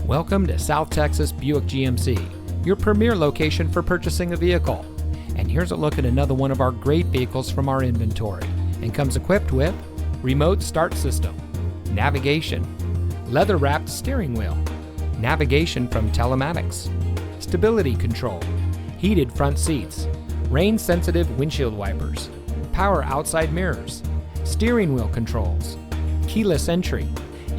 Welcome to South Texas Buick GMC, your premier location for purchasing a vehicle. And here's a look at another one of our great vehicles from our inventory, and comes equipped with remote start system, navigation, leather-wrapped steering wheel, navigation from telematics, stability control, heated front seats, rain-sensitive windshield wipers, power outside mirrors, steering wheel controls, keyless entry,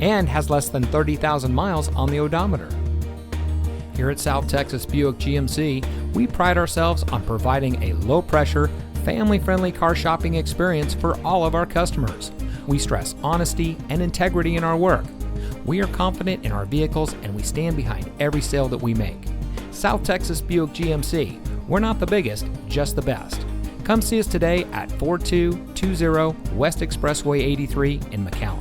and has less than 30,000 miles on the odometer. Here at South Texas Buick GMC, we pride ourselves on providing a low-pressure, family-friendly car shopping experience for all of our customers. We stress honesty and integrity in our work. We are confident in our vehicles and we stand behind every sale that we make. South Texas Buick GMC, we're not the biggest, just the best. Come see us today at 4220 West Expressway 83 in McAllen.